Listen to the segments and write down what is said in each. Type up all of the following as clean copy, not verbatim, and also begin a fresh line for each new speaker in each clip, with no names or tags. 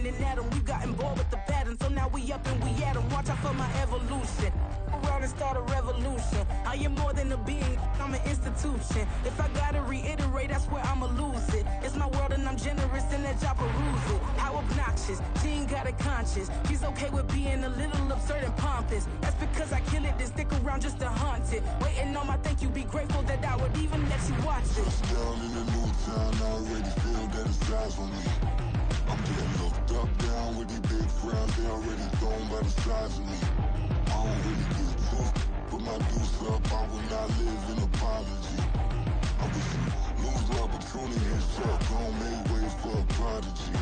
an atom. We got bored with the pattern, so now we up and we at 'em. Watch out for my evolution. Around and start a revolution. I am more than a being, I'm an institution. If I gotta reiterate, that's where I'ma lose it. It's my world and I'm generous and that y'all peruse it. How obnoxious, she ain't got a conscience. She's okay with being a little absurd and pompous. That's because I kill it, then stick around just to haunt it. Waiting on my thank you, be grateful that I would even let you watch it.
Touchdown in a new town, I already feel that it's eyes on me. I'm getting looked up, down with these big frowns, they already thrown by the size of me. I don't really give a fuck, put my deuce up, I will not live in apology. I wish you lose the opportunity and shut, don't make ways for a prodigy.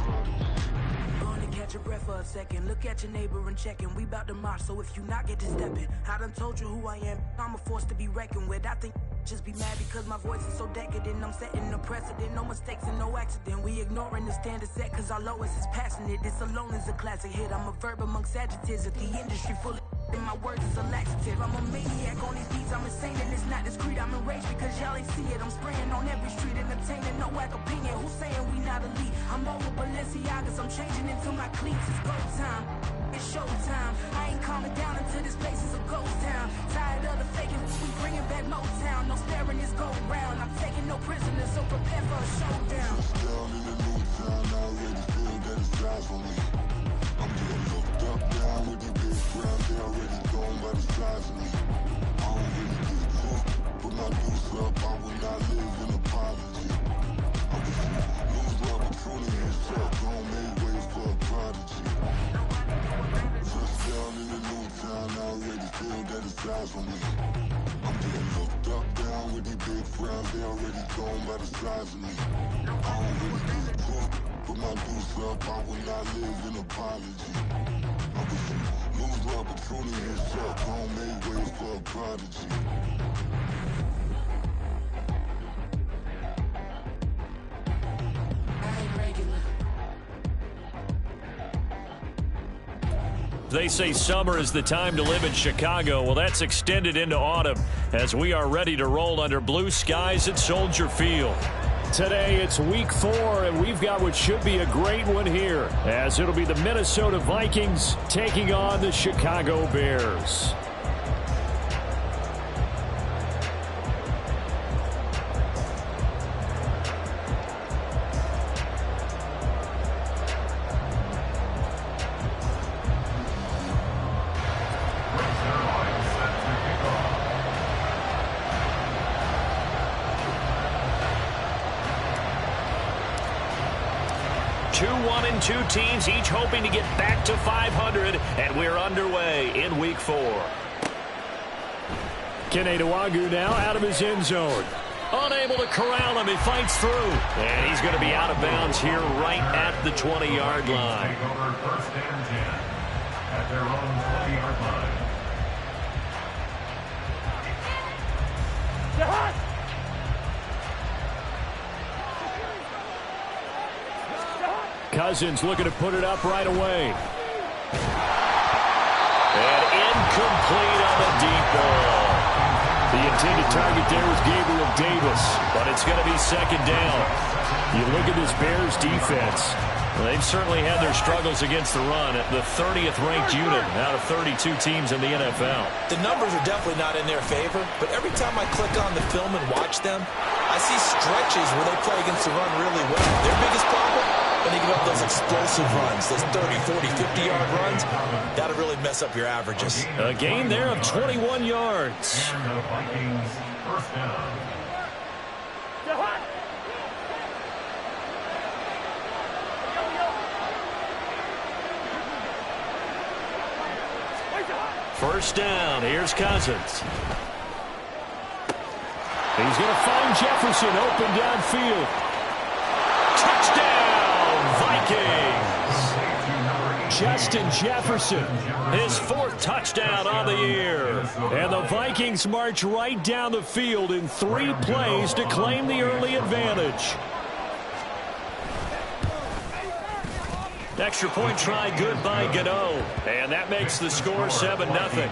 Gonna catch your breath for a second, look at your neighbor and check in. We bout to march, so if you not get to stepping, I done told you who I am, I'm a force to be reckoned with. I think just be mad because my voice is so decadent. I'm setting a precedent, no mistakes and no accident. We ignoring the standard set cause our lowest is passionate. This alone is a classic hit. I'm a verb amongst adjectives. If the industry full of and my words is a laxative. I'm a maniac on these beats, I'm insane and it's not discreet. I'm enraged because y'all ain't see it. I'm spraying on every street, entertaining, no whack opinion. Who's saying we not elite? I'm over Balenciagas, I'm changing into my cleats. It's go time, it's showtime. I ain't calming down until this place is a ghost town. Tired of the faking, we bringing back Motown. No sparing this go round. I'm taking no prisoners, so prepare for a showdown.
Touchdown in a new town, I already feel that it's eyes on me. I'm getting looked up, down with these big frowns, they already thrown by the size of me. I don't really give a fuck, put my deuce up, I will not live in apology. I wish you lose the opportunity and shut, don't make ways for a prodigy. Touchdown in a new town, I already feel that it's eyes on me. I'm getting looked up, down with these big frowns, they already thrown by the size of me. I don't really give a fuck, put my deuce up, I will not live in apology. I wish you lose the opportunity and shut, don't make ways for a prodigy.
They say summer is the time to live in Chicago. Well, that's extended into autumn as we are ready to roll under blue skies at Soldier Field.
Today it's week 4, and we've got what should be a great one here, as it'll be the Minnesota Vikings taking on the Chicago Bears.
Two teams each hoping to get back to 500, and we're underway in week 4.
Kene Nwangwu now out of his end zone.
Unable to corral him, he fights through. And he's going to be out of bounds here right at the 20-yard line.
First and 10 at their own 20-yard line.
Cousins looking to put it up right away.
And incomplete on the deep ball.
The intended target there was Gabriel Davis,
but it's going to be second down.
You look at this Bears defense.
Well, they've certainly had their struggles against the run. The 30th ranked unit out of 32 teams in the NFL.
The numbers are definitely not in their favor, but every time I click on the film and watch them, I see stretches where they play against the run really well. Their biggest problem? When they give up those explosive runs, those 30, 40, 50-yard runs, that'll really mess up your averages.
A gain there of 21 yards.
And the Vikings first down.
First down, here's Cousins.
He's going to find Jefferson open downfield.
Touchdown, Vikings!
Justin Jefferson.
His 4th touchdown on the year.
And the Vikings march right down the field in 3 plays to claim the early advantage.
Extra point try good by Gano. And that makes the score 7-0.
Bears,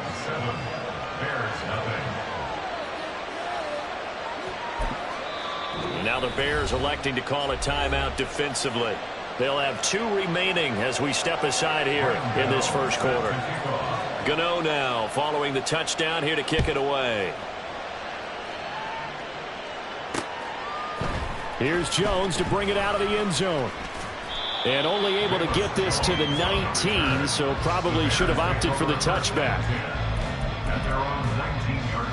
Now the Bears electing to call a timeout defensively. They'll have 2 remaining as we step aside here in this first quarter. Gano now following the touchdown here to kick it away.
Here's Jones to bring it out of the end zone. And only able to get this to the 19, so probably should have opted for the touchback.
At their own 19-yard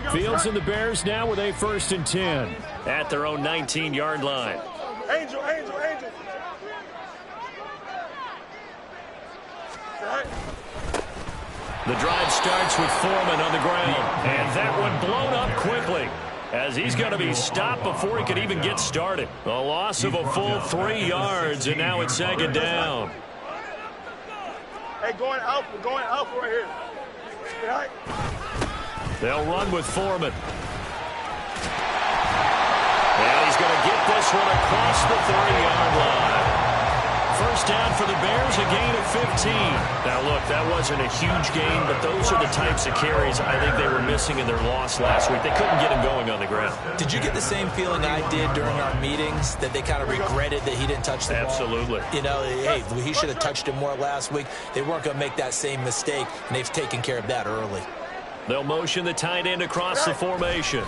line.
Fields and the Bears now with a 1st and 10.
At their own 19-yard line.
Angel.
The drive starts with Foreman on the ground. And that one blown up quickly, as he's going to be stopped before he could even get started. A loss of a full 3 yards, and now it's 2nd down.
Hey, going out right here. Right.
They'll run with Foreman. And he's going to get this one across the 30-yard line. First down for the Bears, a gain of 15. Now, look, that wasn't a huge gain, but those are the types of carries I think they were missing in their loss last week. They couldn't get him going on the ground.
Did you get the same feeling I did during our meetings, that they kind of regretted that he didn't touch the ball?
Absolutely.
You know, hey, he should have touched it more last week. They weren't going to make that same mistake, and they've taken care of that early.
They'll motion the tight end across the formation.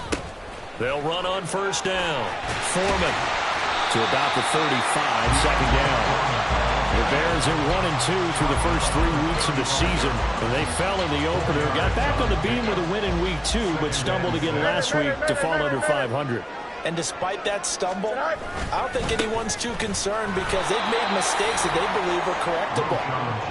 They'll run on first down. Foreman
to about the 35, 2nd down. The Bears are 1-2 through the first 3 weeks of the season. And they fell in the opener, got back on the beam with a win in week 2, but stumbled again last week to fall under 500.
And despite that stumble, I don't think anyone's too concerned because they've made mistakes that they believe are correctable.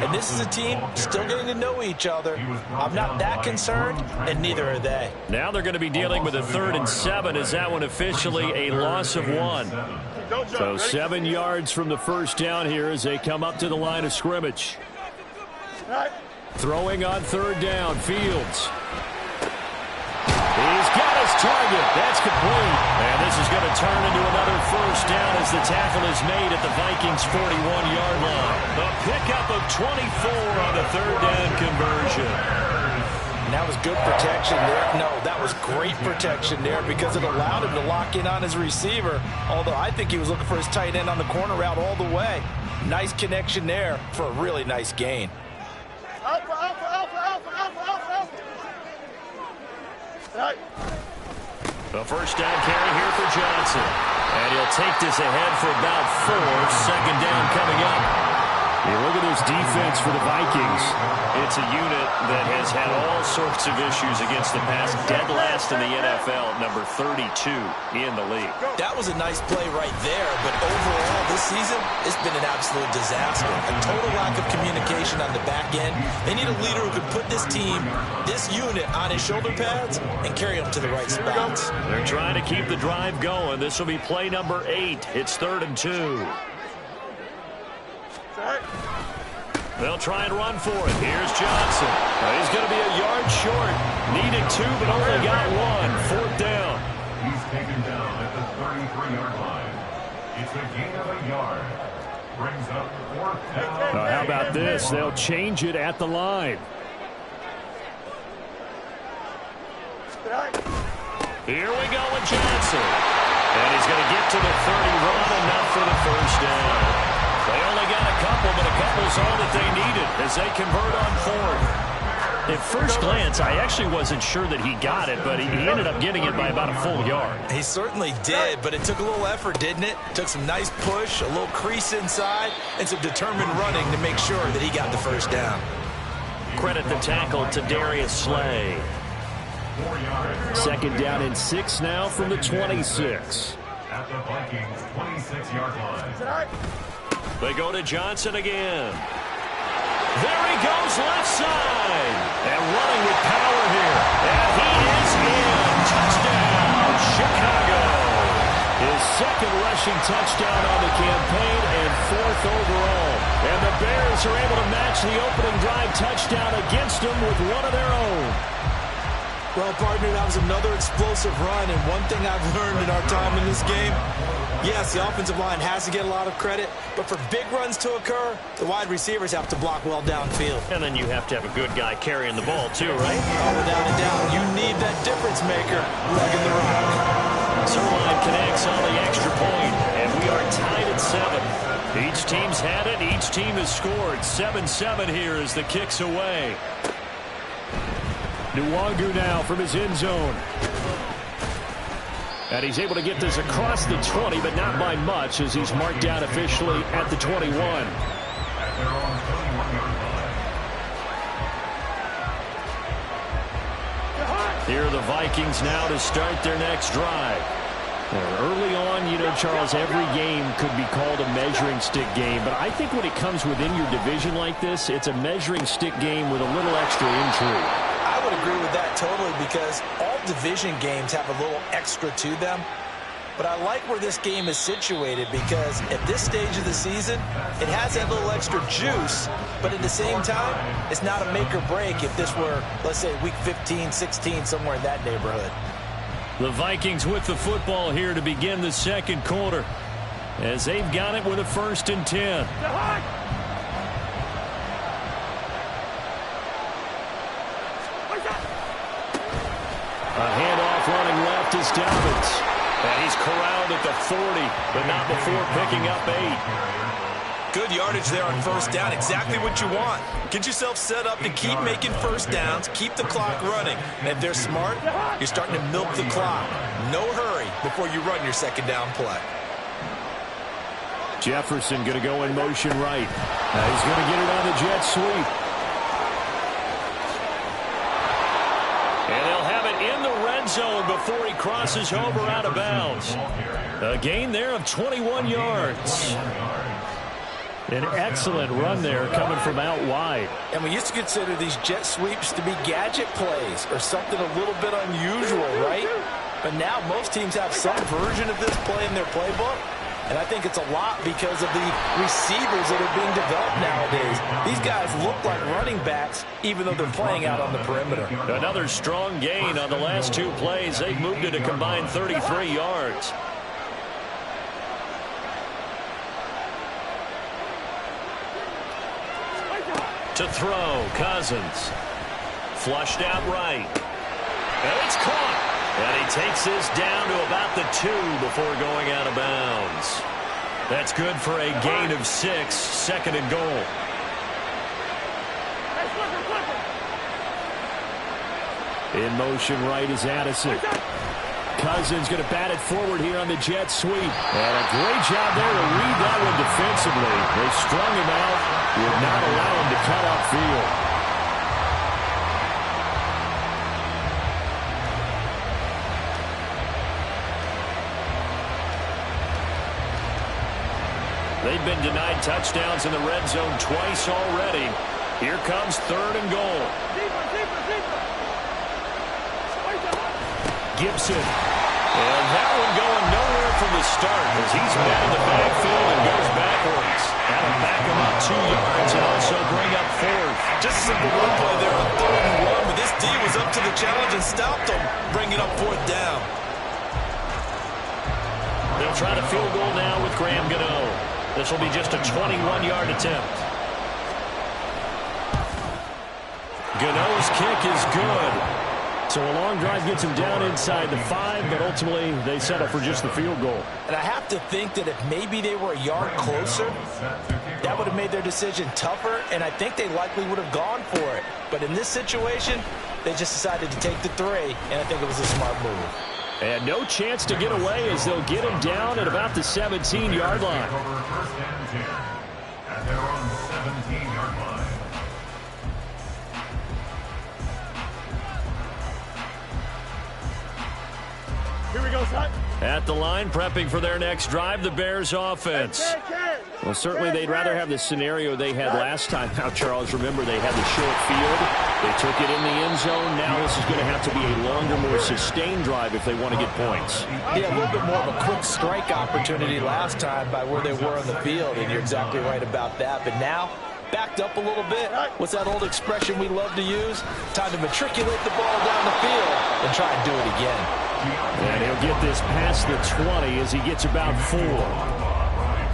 And this is a team still getting to know each other. I'm not that concerned, and neither are they.
Now they're going to be dealing with a 3rd and 7. Is that one officially a loss of 1?
So 7 yards from the first down here as they come up to the line of scrimmage. Throwing on 3rd down, Fields. He's got his target. That's complete.
And this is going to turn into another first down as the tackle is made at the Vikings' 41-yard line. A pickup of 24 on the 3rd down conversion.
And that was good protection there. No, that was great protection there because it allowed him to lock in on his receiver, although I think he was looking for his tight end on the corner route all the way. Nice connection there for a really nice gain.
Alpha.
The first down carry here for Johnson. And he'll take this ahead for about 4. 2nd down coming up.
You look at this defense for the Vikings.
It's a unit that has had all sorts of issues against the pass. Dead last in the NFL, number 32 in the league.
That was a nice play right there, but overall this season, it's been an absolute disaster. A total lack of communication on the back end. They need a leader who can put this team, this unit, on his shoulder pads and carry them to the right spots.
They're trying to keep the drive going. This will be play number 8. It's 3rd and 2. They'll try and run for it. Here's Johnson. He's going to be a yard short. Needed 2, but only got 1. 4th down.
He's taken down at the 33-yard line. It's a gain of a yard. Brings up 4th down.
How about this? They'll change it at the line.
Here we go with Johnson. And he's going to get to the 31, enough for the first down. They only got a couple, but a couple's all that they needed as they convert on 4th. At first glance, I actually wasn't sure that he got it, but he ended up getting it by about a full yard.
He certainly did, but it took a little effort, didn't it? Took some nice push, a little crease inside, and some determined running to make sure that he got the first down.
Credit the tackle to Darius Slay.
4 yards.
2nd down and 6 now from the 26.
At the Vikings' 26-yard line.
They go to Johnson again. There he goes, left side. And running with power here. And he is in. Touchdown, Chicago.
His 2nd rushing touchdown on the campaign and 4th overall. And the Bears are able to match the opening drive touchdown against them with one of their own.
Well, partner, that was another explosive run, and one thing I've learned in our time in this game, yes, the offensive line has to get a lot of credit, but for big runs to occur, the wide receivers have to block well downfield.
And then you have to have a good guy carrying the ball, too, right?
Oh, without a doubt. You need that difference maker lugging the rock.
Zerline connects on the extra point, and we are tied at 7. Each team's had it. Each team has scored. 7-7 here as the kick's away. Nwangu now from his end zone. And he's able to get this across the 20, but not by much as he's marked down officially at the 21. Here are the Vikings now to start their next drive. Early on, you know, Charles, every game could be called a measuring stick game, but I think when it comes within your division like this, it's a measuring stick game with a little extra intrigue.
I would agree with that totally because all division games have a little extra to them. But I like where this game is situated because at this stage of the season, it has that little extra juice, but at the same time, it's not a make or break if this were, let's say, week 15, 16, somewhere in that neighborhood.
The Vikings with the football here to begin the second quarter as they've got it with a 1st and 10. A handoff running left is Dobbins. And he's corralled at the 40, but not before picking up 8.
Good yardage there on 1st down. Exactly what you want. Get yourself set up to keep making 1st downs, keep the clock running. And if they're smart, you're starting to milk the clock. No hurry before you run your 2nd down play.
Jefferson going to go in motion right. He's going to get it on the jet sweep. And they'll have it in the red zone before he crosses over out of bounds. A gain there of 21 yards. An excellent run there coming from out wide.
And we used to consider these jet sweeps to be gadget plays or something a little bit unusual, right? But now most teams have some version of this play in their playbook. And I think it's a lot because of the receivers that are being developed nowadays. These guys look like running backs, even though they're playing out on the perimeter.
Another strong gain on the last 2 plays. They've moved it a combined 33 yards. To throw, Cousins. Flushed out right. And it's caught. And he takes this down to about the 2 before going out of bounds. That's good for a gain of 6, 2nd and goal. In motion right is Addison. Cousins going to bat it forward here on the jet sweep. And a great job there to read that one defensively. They strung him out, would not allow him to cut upfield. They've been denied touchdowns in the red zone twice already. Here comes 3rd and goal. Gibson. And that one going nowhere from the start as he's met in the backfield and goes backwards. That'll back him up 2 yards and also bring up 4th.
Just a simple run play there on 3rd and 1, but this D was up to the challenge and stopped him, bringing up 4th down.
They'll try to field goal now with Graham Gano. This will be just a 21-yard attempt. Gano's kick is good. So a long drive gets him down inside the 5, but ultimately they settle for just the field goal.
And I have to think that if maybe they were a yard closer, that would have made their decision tougher, and I think they likely would have gone for it. But in this situation, they just decided to take the 3, and I think it was a smart move.
And no chance to get away as they'll get him down at about the 17-yard line.
At their own 17-yard line.
Here we go, son.
At the line, prepping for their next drive, the Bears offense. Well, certainly they'd rather have the scenario they had last time. Now, Charles, remember, they had the short field. They took it in the end zone. Now this is going to have to be a longer, more sustained drive if they want to get points.
Yeah, a little bit more of a quick strike opportunity last time by where they were on the field, and you're exactly right about that. But now backed up a little bit. What's that old expression we love to use? Time to matriculate the ball down the field and try and do it again.
And he'll get this past the 20 as he gets about 4.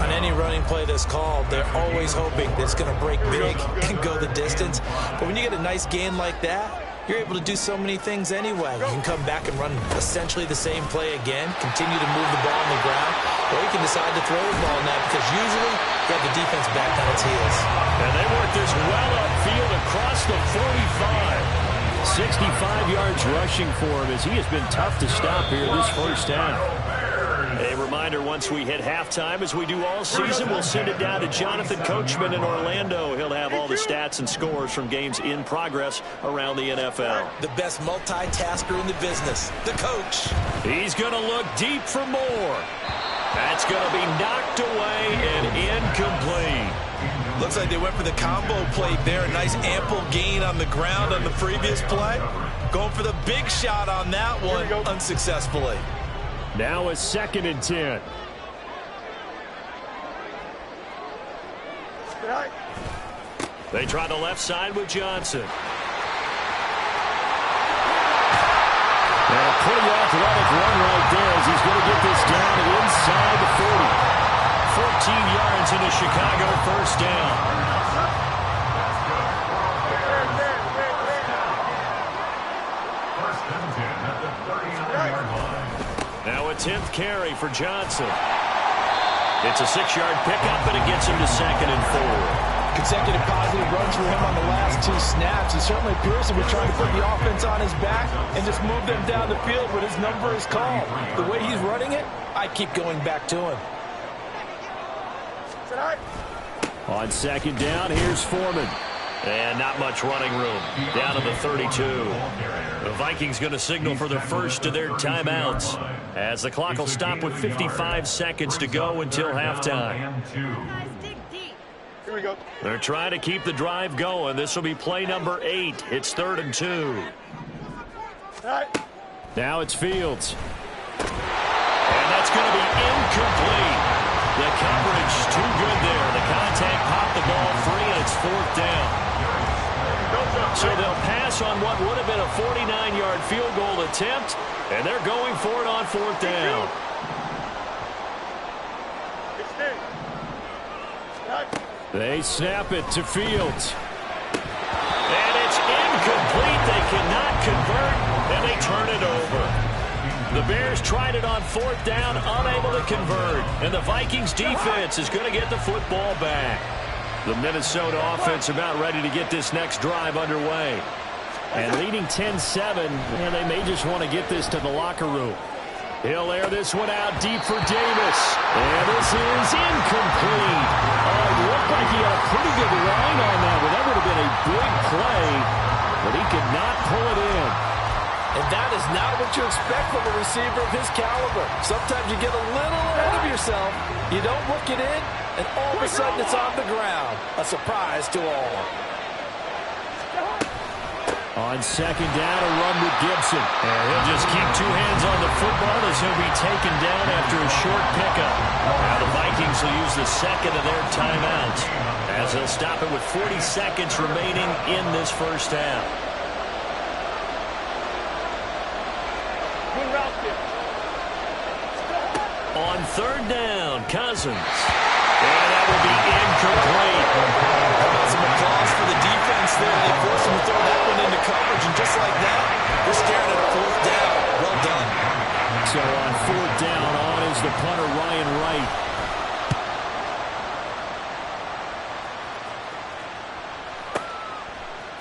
On any running play that's called, they're always hoping that it's going to break big and go the distance. But when you get a nice gain like that, you're able to do so many things anyway. You can come back and run essentially the same play again, continue to move the ball on the ground, or you can decide to throw the ball now because usually you have the defense back on its heels.
And they work this well upfield across the 45. 65 yards rushing for him as he has been tough to stop here this first half. A reminder, once we hit halftime, as we do all season, we'll send it down to Jonathan Coachman in Orlando. He'll have all the stats and scores from games in progress around the NFL.
The best multitasker in the business, the coach.
He's going to look deep for more. That's going to be knocked away and incomplete.
Looks like they went for the combo play there. A nice ample gain on the ground on the previous play. Going for the big shot on that one unsuccessfully.
Now a 2nd and 10. They try the left side with Johnson. And a pretty athletic run right there as he's going to get this down inside the 40. 14 yards into Chicago, first down.
First and 10 at the 39-yard line.
Now a 10th carry for Johnson. It's a 6-yard pickup, and it gets him to 2nd and 4.
Consecutive positive runs for him on the last 2 snaps. He certainly appears to be trying to put the offense on his back and just move them down the field when his number is called. The way he's running it, I keep going back to him.
On 2nd down, here's Foreman. And not much running room. Down to the 32. The Vikings going to signal for the first of their timeouts, as the clock will stop with 55 seconds to go until halftime.
Here we go.
They're trying to keep the drive going. This will be play number 8. It's 3rd and 2. Now it's Fields. And that's going to be incomplete. The coverage too good there. The contact popped the ball free, and it's 4th down. So they'll pass on what would have been a 49-yard field goal attempt, and they're going for it on 4th down. They snap it to Fields. And it's incomplete. They cannot convert, and they turn it over. The Bears tried it on 4th down, unable to convert. And the Vikings defense is going to get the football back. The Minnesota offense about ready to get this next drive underway. And leading 10-7, and they may just want to get this to the locker room. He'll air this one out deep for Davis. And this is incomplete. It looked like he had a pretty good line on that, but that would have been a big play. But he could not pull it in.
And that is not what you expect from a receiver of his caliber. Sometimes you get a little ahead of yourself. You don't look it in, and all of a sudden it's on the ground. A surprise to all.
On 2nd down, a run with Gibson. And he'll just keep 2 hands on the football as he'll be taken down after a short pickup. Now the Vikings will use the 2nd of their timeouts as they'll stop it with 40 seconds remaining in this first half. On 3rd down, Cousins. And that will be incomplete.
How about some applause for the defense there? They forced him to throw that one into coverage, and just like that, we're staring at a 4th down. Well done.
So on 4th down, on is the punter, Ryan Wright.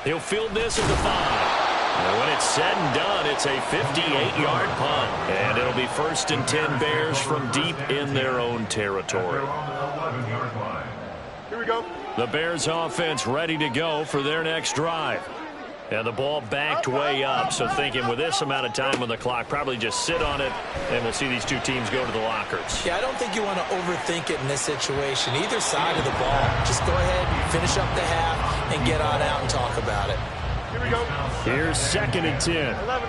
He'll field this at the 5. And when it's said and done, it's a 58-yard punt. And it'll be 1st and 10 Bears from deep in their own territory.
Here we go.
The Bears offense ready to go for their next drive. And the ball backed way up, so thinking with this amount of time on the clock, probably just sit on it, and we'll see these 2 teams go to the lockers.
Yeah, I don't think you want to overthink it in this situation. Either side of the ball, just go ahead, finish up the half, and get on out and talk about it.
Here we go.
Here's 2nd and 10.
11.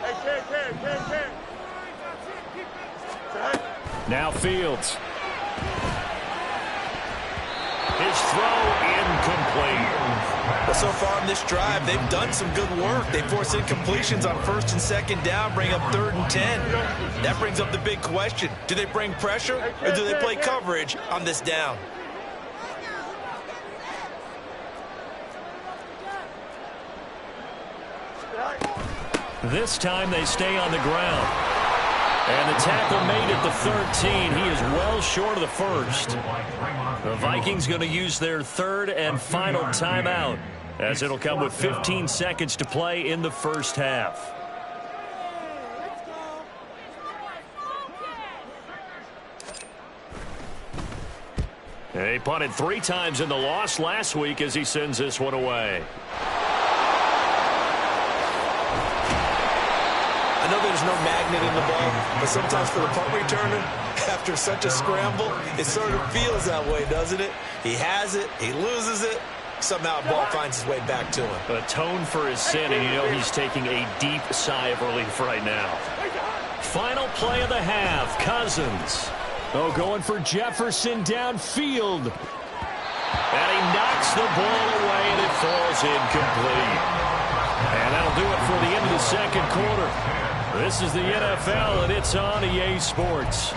Hey, 10.
Now Fields. His
his throw incomplete.
Well, so far in this drive, they've done some good work. They force incompletions on 1st and 2nd down, bring up 3rd and 10. That brings up the big question. Do they bring pressure or do they play coverage on this down?
This time they stay on the ground. And the tackle made at the 13. He is well short of the first. The Vikings going to use their 3rd and final timeout, as it'll come with 15 seconds to play in the first half. He punted 3 times in the loss last week as he sends this one away.
I know there's no magnet in the ball, but sometimes for the punt returner, after such a scramble, it sort of feels that way, doesn't it? He has it, he loses it, somehow the ball finds its way back to him.
Atone for his sin, and you know he's taking a deep sigh of relief right now. Final play of the half, Cousins. Oh, going for Jefferson downfield. And he knocks the ball away, and it falls incomplete. And that'll do it for the end of the second quarter. This is the NFL, and it's on EA Sports.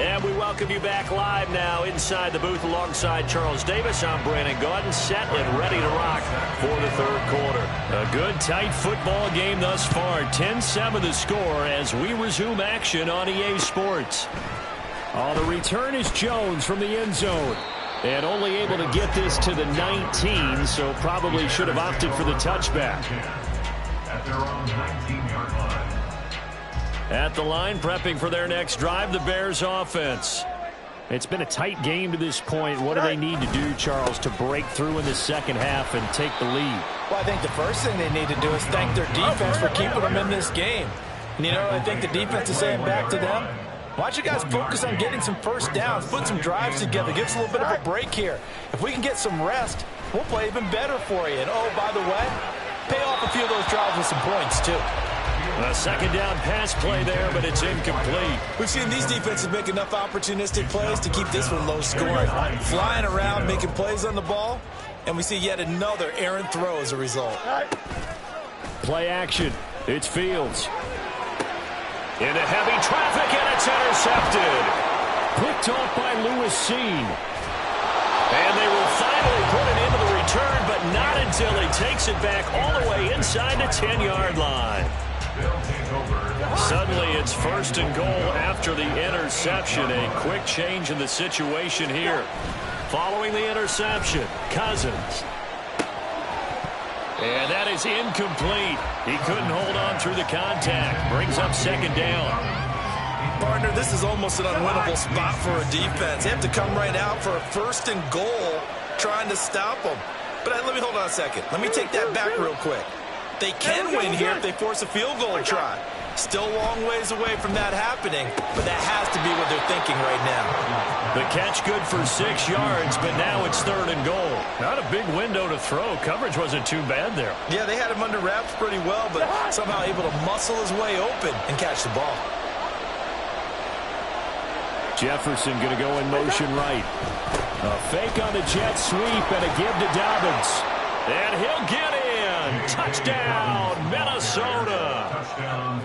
And we welcome you back live now inside the booth alongside Charles Davis. I'm Brandon Gaudin, set and ready to rock for the third quarter. A good, tight football game thus far. 10-7 the score as we resume action on EA Sports. On the return is Jones from the end zone. And only able to get this to the 19, so probably should have opted for the touchback.
At their own 19-yard line.
At the line, prepping for their next drive, the Bears offense. It's been a tight game to this point. What do they need to do, Charles, to break through in the second half and take the lead?
Well, I think the first thing they need to do is thank their defense for keeping them in this game. And, you know, I think the defense is saying back to them, why don't you guys focus on getting some first downs, put some drives together, give us a little bit of a break here. If we can get some rest, we'll play even better for you. And, oh, by the way, pay off a few of those drives with some points, too.
A second down pass play there, but it's incomplete.
We've seen these defenses make enough opportunistic plays to keep this one low scoring. Flying around, making plays on the ball, and we see yet another errant throw as a result.
Play action. It's Fields. Into heavy traffic, and it's intercepted. Picked off by Lewis Seen. And they will finally put it into the return, but not until he takes it back all the way inside the 10-yard line. Suddenly it's 1st and goal after the interception. A quick change in the situation here. Following the interception, Cousins. And that is incomplete. He couldn't hold on through the contact. Brings up second down.
Partner, this is almost an unwinnable spot for a defense. They have to come right out for a 1st and goal trying to stop them. But let me hold on a second. Let me take that back real quick. They can win here if they force a field goal try. Still a long ways away from that happening, but that has to be what they're thinking right now.
The catch good for 6 yards, but now it's 3rd and goal. Not a big window to throw. Coverage wasn't too bad there.
Yeah, they had him under wraps pretty well, but somehow able to muscle his way open and catch the ball.
Jefferson going to go in motion right. A fake on the jet sweep and a give to Dobbins. And he'll get in. Touchdown, Minnesota.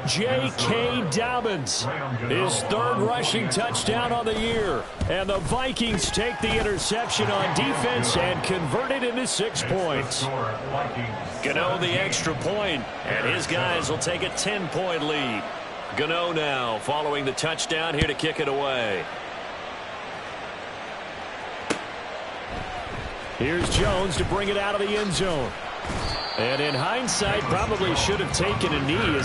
J.K. Dobbins, his 3rd rushing touchdown on the year. And the Vikings take the interception on defense and convert it into 6 points. Gano the extra point, and his guys will take a 10-point lead. Gano now following the touchdown here to kick it away. Here's Jones to bring it out of the end zone. And in hindsight, probably should have taken a knee.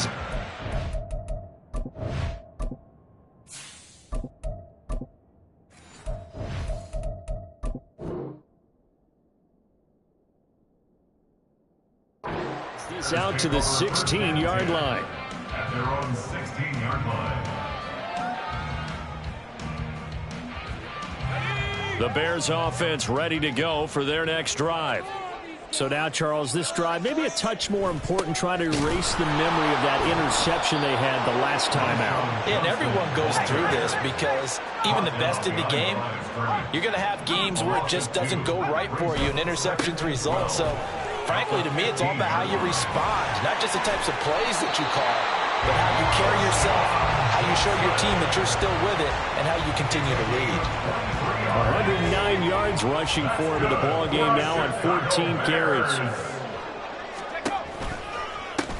He's out to the 16-yard line.
At their own 16-yard line.
The Bears offense ready to go for their next drive.
So now, Charles, this drive maybe a touch more important, trying to erase the memory of that interception they had the last time out.
Yeah, and everyone goes through this because even the best in the game, you're going to have games where it just doesn't go right for you, and interceptions result. So, frankly, to me, it's all about how you respond, not just the types of plays that you call, but how you carry yourself, how you show your team that you're still with it, and how you continue to lead.
109 yards rushing for him in the ball game now on 14 carries.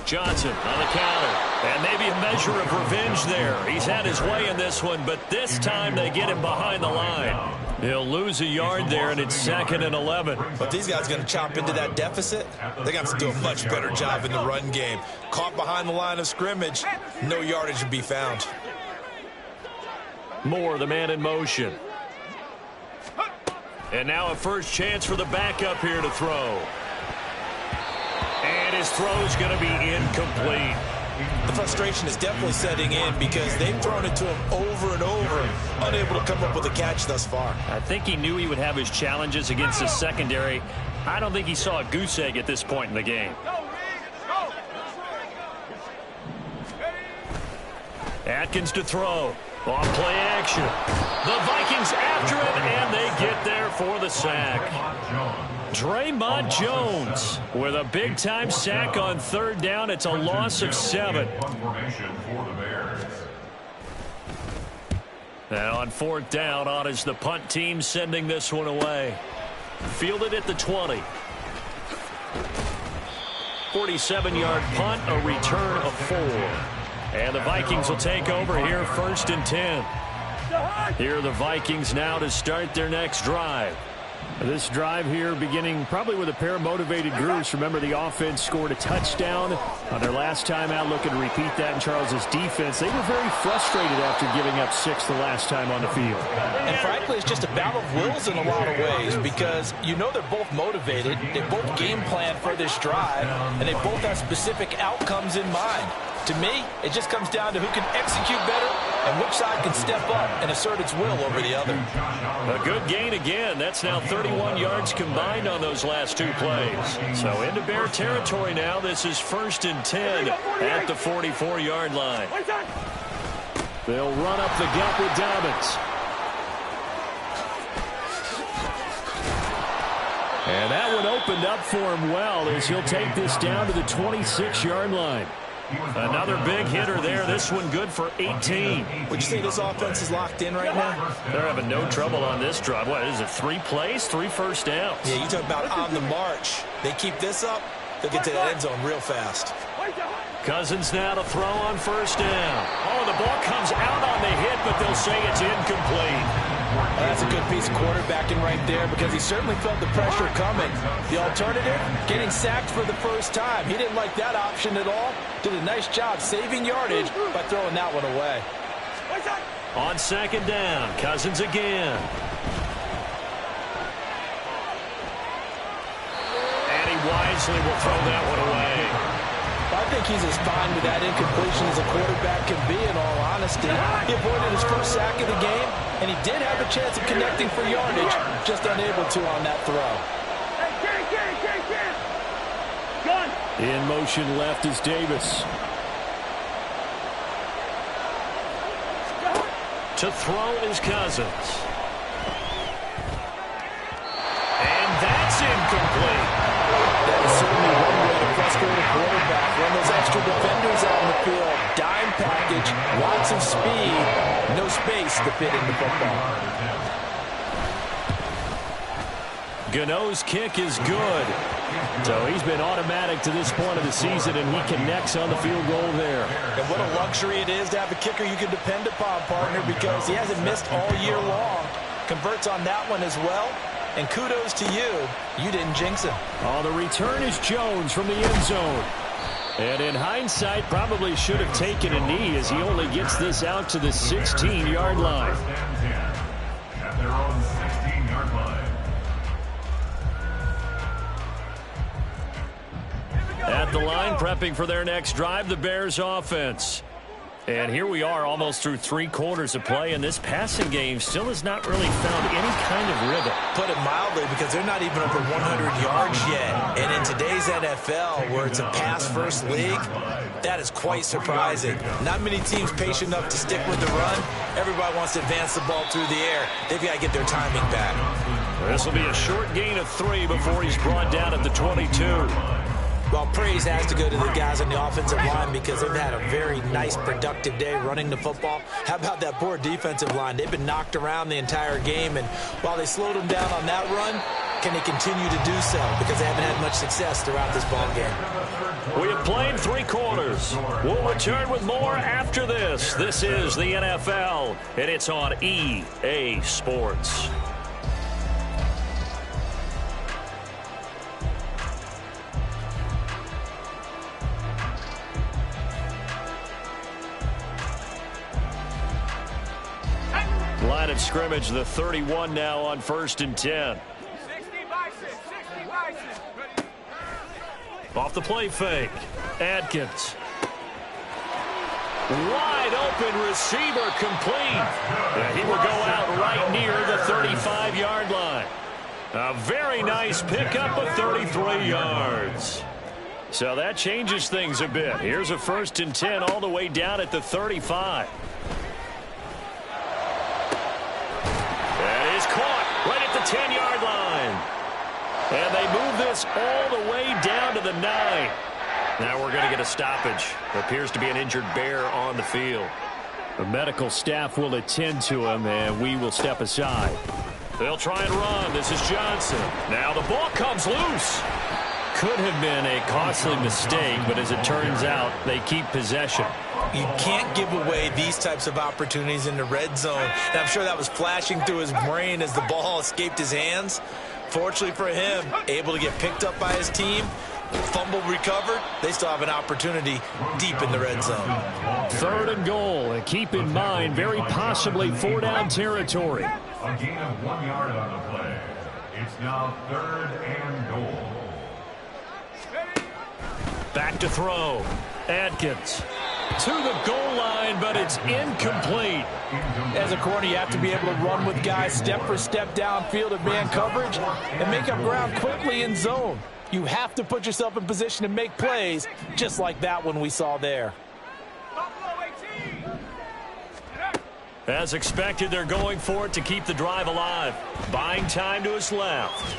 Johnson on the counter. And maybe a measure of revenge there. He's had his way in this one, but this time they get him behind the line. He'll lose a yard there, and it's 2nd and 11.
But these guys are going to chop into that deficit. They're going to have to do a much better job in the run game. Caught behind the line of scrimmage, no yardage to be found.
Moore, the man in motion. And now a first chance for the backup here to throw. And his throw's going to be incomplete.
The frustration is definitely setting in because they've thrown it to him over and over, unable to come up with a catch thus far.
I think he knew he would have his challenges against the secondary. I don't think he saw a goose egg at this point in the game. Atkins to throw. On play action. The Vikings after him, and they get there for the sack. Draymond Jones with a big-time sack on 3rd down. It's a loss of 7. Now on 4th down, on is the punt team sending this one away. Fielded at the 20. 47-yard punt, a return of 4. And the Vikings will take over here 1st and 10. Here are the Vikings now to start their next drive.
This drive here beginning probably with a pair of motivated groups. Remember, the offense scored a touchdown on their last time out. Looking to repeat that in Charles's defense. They were very frustrated after giving up 6 the last time on the field.
And frankly, it's just a battle of wills in a lot of ways because you know they're both motivated. They both game plan for this drive, and they both have specific outcomes in mind. To me, it just comes down to who can execute better and which side can step up and assert its will over the other.
A good gain again. That's now 31 yards combined on those last 2 plays. So into Bear territory now. This is 1st and 10 at the 44-yard line.
They'll run up the gut with Dobbins. And that one opened up for him well as he'll take this down to the 26-yard line.
Another big hitter there. This one good for 18.
Would you say this offense is locked in right now?
They're having no trouble on this drive. What is it, 3 plays, 3 first downs?
Yeah, you talk about on the march. They keep this up, they'll get to that end zone real fast.
Cousins now to throw on 1st down. Oh, the ball comes out on the hit, but they'll say it's incomplete.
That's a good piece of quarterbacking right there because he certainly felt the pressure coming. The alternative, getting sacked for the first time. He didn't like that option at all. Did a nice job saving yardage by throwing that one away.
On 2nd down, Cousins again. And he wisely will throw that one away.
I think he's as fine with that incompletion as a quarterback can be, in all honesty. He avoided his first sack of the game, and he did have a chance of connecting for yardage, just unable to on that throw.
In motion left is Davis.
To throw is Cousins. And that's incomplete.
That is certainly one way to frustrate a quarterback. Run those extra defenders out on the field. Dime package, lots of speed, no space to fit in the football.
Gano's kick is good.
So he's been automatic to this point of the season, and he connects on the field goal there.
And what a luxury it is to have a kicker you can depend upon, partner, because he hasn't missed all year long. Converts on that one as well. And kudos to you. You didn't jinx him.
Oh, the return is Jones from the end zone. And in hindsight, probably should have taken a knee as he only gets this out to the 16-yard line.
At their own 16-yard line.
At the line, prepping for their next drive, the Bears offense.
And here we are almost through 3 quarters of play, and this passing game still has not really found any kind of rhythm.
Put it mildly, because they're not even over 100 yards yet. And in today's NFL, where it's a pass-first league, that is quite surprising. Not many teams patient enough to stick with the run. Everybody wants to advance the ball through the air. They've got to get their timing back.
This will be a short gain of 3 before he's brought down at the 22.
Well, praise has to go to the guys on the offensive line because they've had a very nice, productive day running the football. How about that poor defensive line? They've been knocked around the entire game, and while they slowed them down on that run, can they continue to do so? Because they haven't had much success throughout this ball game.
We have played 3 quarters. We'll return with more after this. This is the NFL, and it's on EA Sports. Line of scrimmage, the 31 now on 1st and 10.
60 by 6, 60 by 6.
Off the play fake. Adkins. Wide open receiver complete. And he will go out right near the 35-yard line. A very nice pickup of 33 yards. So that changes things a bit. Here's a 1st and 10 all the way down at the 35. That is caught right at the 10-yard line. And they move this all the way down to the 9. Now we're going to get a stoppage. Appears to be an injured bear on the field. The medical staff will attend to him, and we will step aside. They'll try and run. This is Johnson. Now the ball comes loose. Could have been a costly mistake, but as it turns out, they keep possession.
You can't give away these types of opportunities in the red zone. And I'm sure that was flashing through his brain as the ball escaped his hands. Fortunately for him, able to get picked up by his team, fumble recovered. They still have an opportunity deep in the red zone.
3rd and goal, and keep in mind, very possibly 4-down territory.
A gain of 1 yard on the play. It's now 3rd and goal.
Back to throw. Adkins to the goal line, but it's incomplete.
As a corner, you have to be able to run with guys step for step downfield of man coverage and make up ground quickly in zone. You have to put yourself in position to make plays, just like that one we saw there.
As expected, they're going for it to keep the drive alive. Buying time to his left.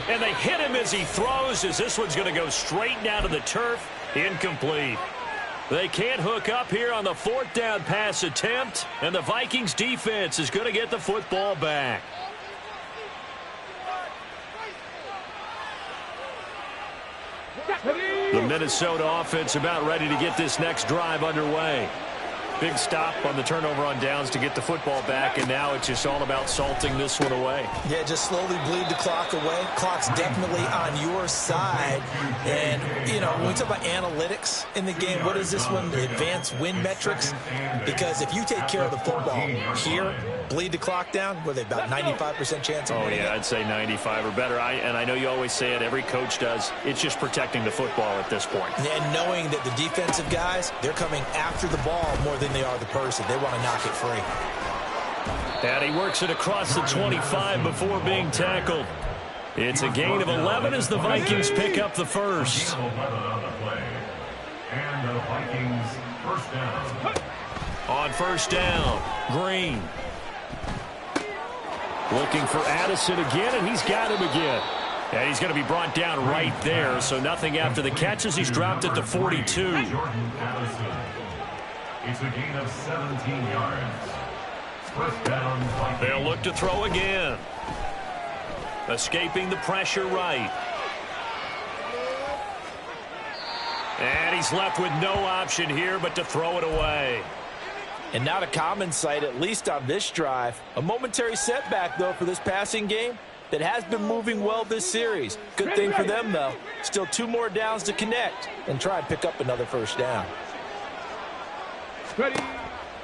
And they hit him as he throws, as this one's going to go straight down to the turf. Incomplete. They can't hook up here on the 4th down pass attempt, and the Vikings defense is going to get the football back. The Minnesota offense about ready to get this next drive underway. Big stop on the turnover on downs to get the football back, and now it's just all about salting this one away.
Yeah, just slowly bleed the clock away. Clock's definitely on your side. And, you know, when we talk about analytics in the game, what is this one? The advanced win metrics? Because if you take care of the football here, bleed the clock down, were they about 95% chance of winning?
Oh, yeah, I'd say 95 or better. And I know you always say it, every coach does. It's just protecting the football at this point.
And knowing that the defensive guys, they're coming after the ball more than they are the person. They want to knock it free.
And he works it across the 25 before being tackled. It's a gain of 11 as the Vikings pick up the first.
And the Vikings first down.
On 1st down, Green. Looking for Addison again, and he's got him again. And he's going to be brought down right there, so nothing after the catches. He's dropped at the 42.
It's a gain of 17 yards. First down, Vikings.
They'll look to throw again. Escaping the pressure right. And he's left with no option here but to throw it away.
And not a common sight, at least on this drive. A momentary setback, though, for this passing game that has been moving well this series. Good thing for them, though. Still 2 more downs to connect and try and pick up another first down.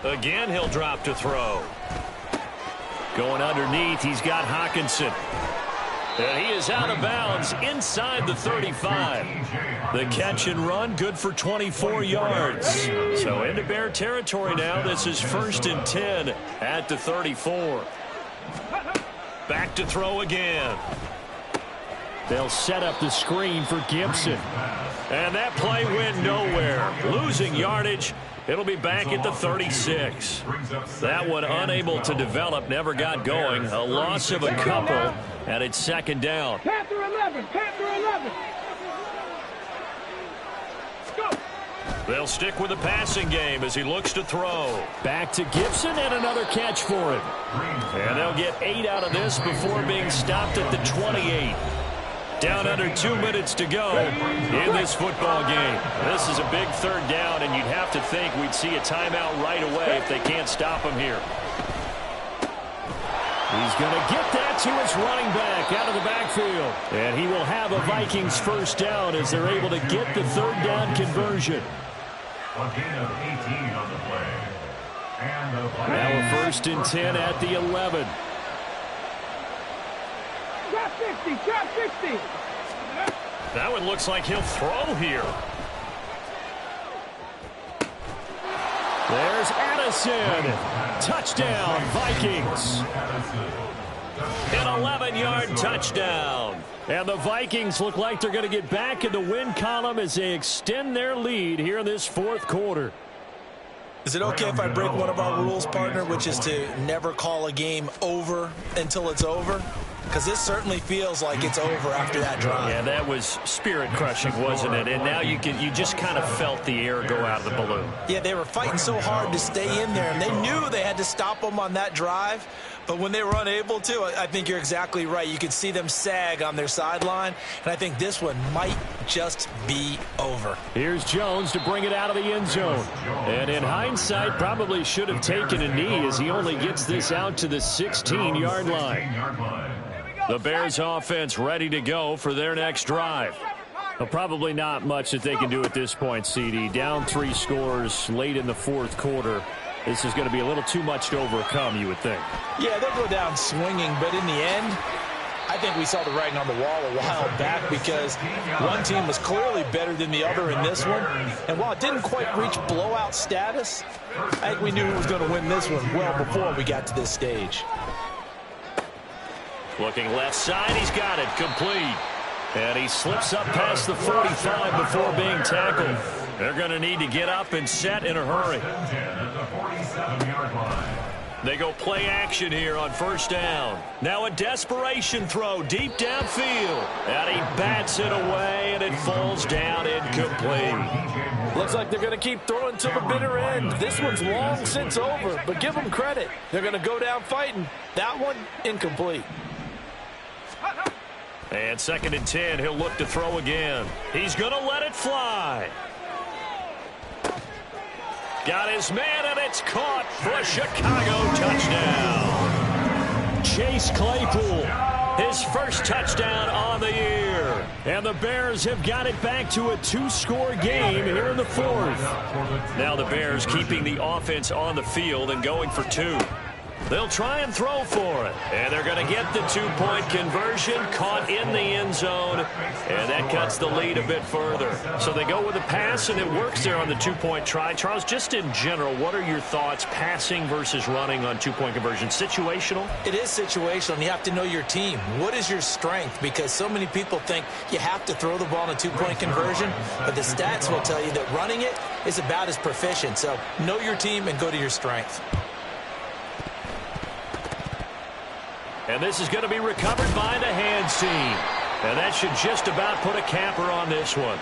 Again, he'll drop to throw. Going underneath, he's got Hawkinson.
And he is out of bounds inside the 35. The catch and run, good for 24 yards. So into Bear territory now. This is 1st and 10 at the 34. Back to throw again.
They'll set up the screen for Gibson.
And that play went nowhere. Losing yardage. It'll be back at the 36. That one unable to develop, never got going. A loss of a couple, and it's 2nd down.
Panther 11, Panther 11. Go.
They'll stick with the passing game as he looks to throw.
Back to Gibson and another catch for him.
And they'll get 8 out of this before being stopped at the 28. Down under 2 minutes to go in this football game. This is a big 3rd down, and you'd have to think we'd see a timeout right away if they can't stop him here.
He's going to get that to his running back out of the backfield. And he will have a Vikings 1st down as they're able to get the 3rd down conversion.
A gain of 18 on the play. And the
Now a 1st and 10 at the 11.
Trap 60, trap 60.
That one looks like he'll throw here.
There's Addison. Touchdown, Vikings.
An 11-yard touchdown.
And the Vikings look like they're going to get back in the win column as they extend their lead here in this 4th quarter.
Is it okay if I break one of our rules, partner, which is to never call a game over until it's over? Because this certainly feels like it's over after that drive.
Yeah, that was spirit-crushing, wasn't it? And now you just kind of felt the air go out of the balloon.
Yeah, they were fighting so hard to stay in there, and they knew they had to stop them on that drive. But when they were unable to, I think you're exactly right. You could see them sag on their sideline, and I think this one might just be over.
Here's Jones to bring it out of the end zone. And in hindsight, probably should have taken a knee as he only gets this out to the 16-yard line.
The Bears offense ready to go for their next drive.
Well, probably not much that they can do at this point, CD. Down 3 scores late in the 4th quarter. This is going to be a little too much to overcome, you would think.
Yeah, they'll go down swinging, but in the end, I think we saw the writing on the wall a while back because one team was clearly better than the other in this one. And while it didn't quite reach blowout status, I think we knew who was going to win this one well before we got to this stage.
Looking left side, he's got it, complete. And he slips up past the 45 before being tackled. They're going to need to get up and set in a hurry. They go play action here on 1st down. Now a desperation throw deep downfield. And he bats it away, and it falls down incomplete.
Looks like they're going to keep throwing till the bitter end. This one's long since over, but give them credit. They're going to go down fighting. That one, incomplete.
And 2nd and 10, he'll look to throw again. He's going to let it fly. Got his man, and it's caught for a Chicago touchdown.
Chase Claypool,
his 1st touchdown on the year.
And the Bears have got it back to a 2-score game here in the 4th.
Now the Bears keeping the offense on the field and going for 2. They'll try and throw for it. And they're going to get the 2-point conversion, caught in the end zone, and that cuts the lead a bit further. So they go with a pass, and it works there on the 2-point try. Charles, just in general, what are your thoughts passing versus running on 2-point conversion? Situational?
It is situational, and you have to know your team. What is your strength? Because so many people think you have to throw the ball in a 2-point conversion, but the stats will tell you that running it is about as proficient. So know your team and go to your strength.
And this is going to be recovered by the hands team. And that should just about put a capper on this one.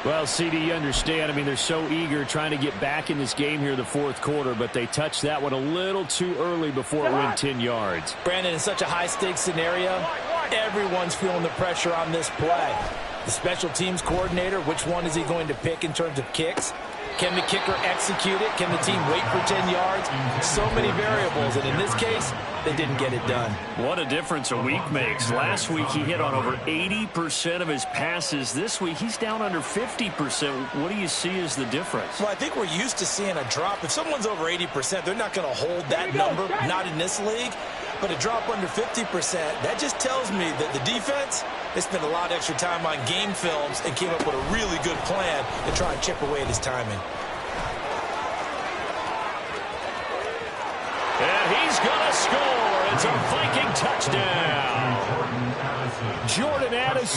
Well, CD, you understand. I mean, they're so eager trying to get back in this game here in the 4th quarter, but they touched that one a little too early before it went 10 yards.
Brandon, in such a high-stakes scenario, everyone's feeling the pressure on this play. The special teams coordinator, which one is he going to pick in terms of kicks? Can the kicker execute it? Can the team wait for 10 yards? So many variables, and in this case, they didn't get it done.
What a difference a week makes. Last week, he hit on over 80% of his passes. This week, he's down under 50%. What do you see as the difference?
Well, I think we're used to seeing a drop. If someone's over 80%, they're not going to hold that number, not in this league. But a drop under 50%, that just tells me that the defense, they spent a lot of extra time on game films and came up with a really good plan to try and chip away at his timing.
And he's going to score. It's a Viking touchdown.
Jordan Addison.